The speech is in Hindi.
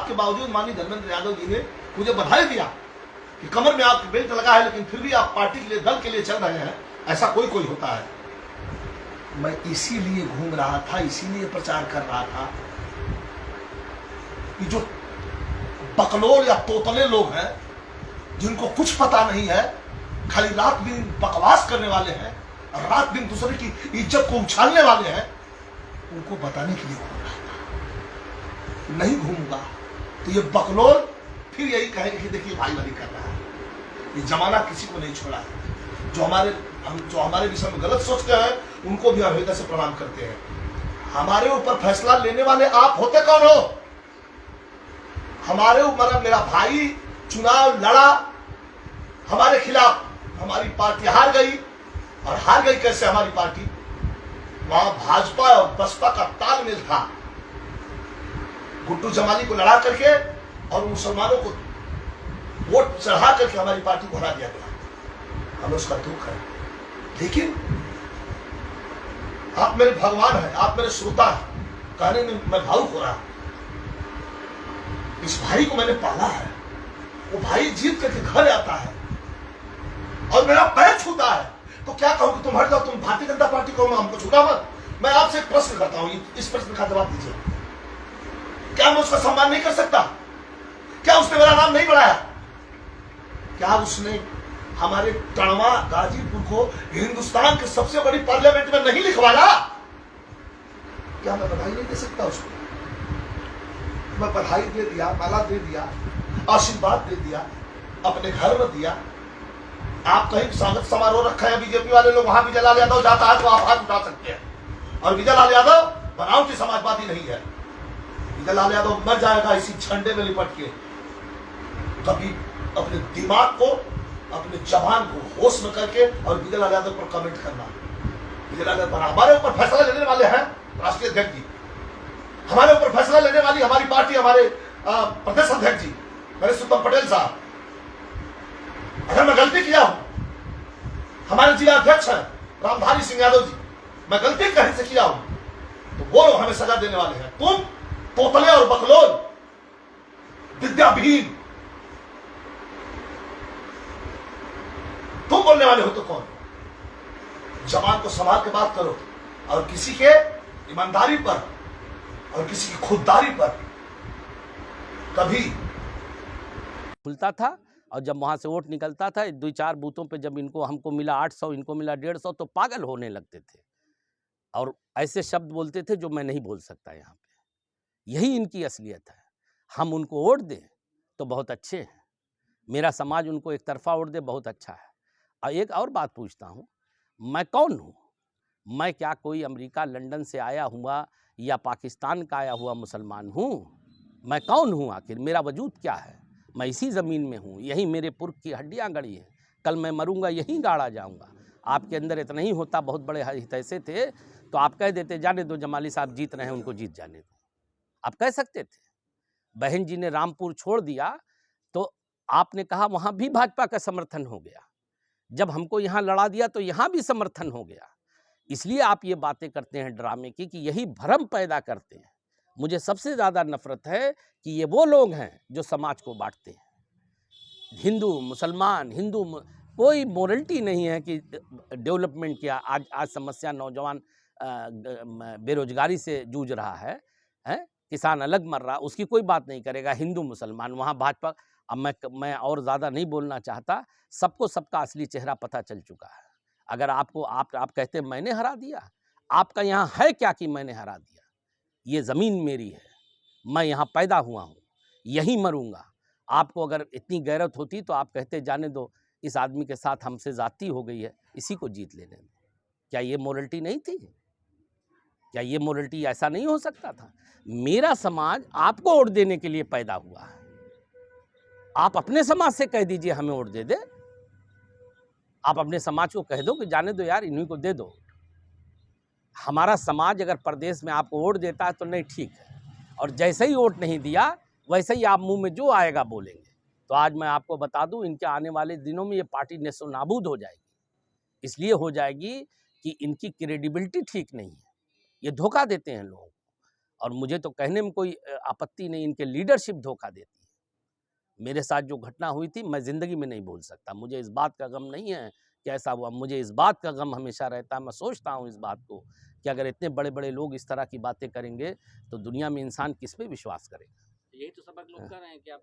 के बावजूद माननीय धर्मेंद्र यादव जी ने मुझे बधाई दिया कि कमर में आपकी बेल्ट लगा है लेकिन फिर भी आप पार्टी के लिए, दल के लिए चल रहे हैं। ऐसा कोई कोई होता है। मैं इसीलिए घूम रहा था, इसीलिए प्रचार कर रहा था कि जो बकलोल या तोतले लोग हैं, जिनको कुछ पता नहीं है, खाली रात दिन बकवास करने वाले हैं और रात दिन दूसरे की इज्जत को उछालने वाले हैं, उनको बताने के लिए घूम रहा था। नहीं घूमूंगा तो ये बकलोल फिर यही कहेंगे कि देखिए भाई वाली कर रहा है। ये जमाना किसी को नहीं छोड़ा है। जो हमारे विषय में गलत सोचते हैं उनको भी हम हृदय से प्रणाम करते हैं। हमारे ऊपर फैसला लेने वाले आप होते कौन हो? हमारे ऊपर मेरा भाई चुनाव लड़ा हमारे खिलाफ, हमारी पार्टी हार गई। और हार गई कैसे हमारी पार्टी? वहां भाजपा और बसपा का तालमेल था। गुड्डू जमाली को लड़ा करके और मुसलमानों को वोट चढ़ा करके हमारी पार्टी को हरा दिया गया। हमें उसका दुख है, लेकिन आप मेरे भगवान हैं, आप मेरे श्रोता हैं। कहने में मैं भावुक हो रहा हूं। इस भाई को मैंने पाला है, वो भाई जीत करके घर आता है और मेरा पैर छूता है, तो क्या कहूं कि तुम हट जाओ, तुम भारतीय जनता पार्टी को, हमको छूटा मत। मैं आपसे एक प्रश्न करता हूं, इस प्रश्न का जवाब दीजिए। क्या मैं उसका सम्मान नहीं कर सकता? क्या उसने मेरा नाम नहीं बढ़ाया? क्या उसने हमारे टणवा गाजीपुर को हिंदुस्तान के सबसे बड़ी पार्लियामेंट में नहीं लिखवाया? क्या मैं बधाई नहीं दे सकता उसको? मैं बधाई दे दिया, माला दे दिया, आशीर्वाद दे दिया, अपने घर में दिया। आप कहीं स्वागत समारोह रखा है, बीजेपी वाले लोग, वहां विजय लाल यादव जाता है तो आप हाथ उठा सकते हैं। और विजय लाल यादव बनावटी समाजवादी नहीं है। विजय लाल यादव मर जाएगा इसी झंडे में लिपट के। कभी अपने दिमाग को, अपने जबान को होश में करके और विजय लाल यादव पर कमेंट करना। विजय लाल यादव हमारे ऊपर फैसला लेने वाले हैं राष्ट्रीय अध्यक्ष जी, हमारे ऊपर फैसला लेने वाली हमारी पार्टी, हमारे प्रदेश अध्यक्ष जी मेरे सुतम पटेल साहब। अगर मैं गलती किया हूं, हमारे जिला अध्यक्ष हैं रामधारी सिंह यादव जी, मैं गलती कहीं से किया हूं तो वो लोग हमें सजा देने वाले हैं। तुम तोतले और बकलोल, विद्याविहीन, तुम बोलने वाले हो तो कौन? जबान को संभाल के बात करो और किसी के ईमानदारी पर और किसी की खुददारी पर कभी खुलता था। और जब वहाँ से वोट निकलता था 2-4 बूथों पे, जब हमको मिला 800, इनको मिला 150, तो पागल होने लगते थे और ऐसे शब्द बोलते थे जो मैं नहीं बोल सकता यहाँ पे। यही इनकी असलियत है। हम उनको वोट दें तो बहुत अच्छे हैं, मेरा समाज उनको एक तरफा वोट दे बहुत अच्छा है। और एक और बात पूछता हूँ, मैं कौन हूँ? मैं क्या कोई अमेरिका लंदन से आया हुआ या पाकिस्तान का आया हुआ मुसलमान हूँ? मैं कौन हूँ आखिर? मेरा वजूद क्या है? मैं इसी ज़मीन में हूँ, यही मेरे पुरख की हड्डियाँ गड़ी हैं। कल मैं मरूंगा, यहीं गाड़ा जाऊंगा। आपके अंदर इतना ही होता, बहुत बड़े हित ऐसे थे तो आप कह देते जाने दो, जमाली साहब जीत रहे हैं, उनको जीत जाने दो, आप कह सकते थे। बहन जी ने रामपुर छोड़ दिया तो आपने कहा वहाँ भी भाजपा का समर्थन हो गया। जब हमको यहाँ लड़ा दिया तो यहाँ भी समर्थन हो गया। इसलिए आप ये बातें करते हैं ड्रामे की, कि यही भ्रम पैदा करते हैं। मुझे सबसे ज़्यादा नफरत है कि ये वो लोग हैं जो समाज को बांटते हैं। हिंदू मुसलमान, कोई मोरलिटी नहीं है कि डेवलपमेंट किया। आज समस्या नौजवान बेरोजगारी से जूझ रहा है, किसान अलग मर रहा, उसकी कोई बात नहीं करेगा। हिंदू मुसलमान, वहाँ भाजपा। अब मैं और ज़्यादा नहीं बोलना चाहता, सबको सबका असली चेहरा पता चल चुका है। अगर आपको आप कहते मैंने हरा दिया, आपका यहाँ है क्या कि मैंने हरा दिया? ये ज़मीन मेरी है, मैं यहाँ पैदा हुआ हूँ, यहीं मरूंगा। आपको अगर इतनी गैरत होती तो आप कहते जाने दो, इस आदमी के साथ हमसे ज़्यादती हो गई है, इसी को जीत लेने दो। क्या ये मोरलिटी नहीं थी? क्या ये मोरलिटी ऐसा नहीं हो सकता था? मेरा समाज आपको वोट देने के लिए पैदा हुआ है। आप अपने समाज से कह दीजिए हमें वोट दे दे। आप अपने समाज को कह दो कि जाने दो यार, इन्हीं को दे दो। हमारा समाज अगर प्रदेश में आपको वोट देता है तो नहीं, ठीक है, और जैसे ही वोट नहीं दिया वैसे ही आप मुंह में जो आएगा बोलेंगे। तो आज मैं आपको बता दूं, इनके आने वाले दिनों में ये पार्टी नेस्तो नाबूद हो जाएगी। इसलिए हो जाएगी कि इनकी क्रेडिबिलिटी ठीक नहीं है, ये धोखा देते हैं लोगों को। और मुझे तो कहने में कोई आपत्ति नहीं, इनके लीडरशिप धोखा देती है। मेरे साथ जो घटना हुई थी मैं ज़िंदगी में नहीं भूल सकता। मुझे इस बात का गम नहीं है कि ऐसा हुआ, मुझे इस बात का गम हमेशा रहता है। मैं सोचता हूँ इस बात को कि अगर इतने बड़े-बड़े लोग इस तरह की बातें करेंगे तो दुनिया में इंसान किस पे विश्वास करेगा। यही तो सबक लोग कर रहे हैं कि आप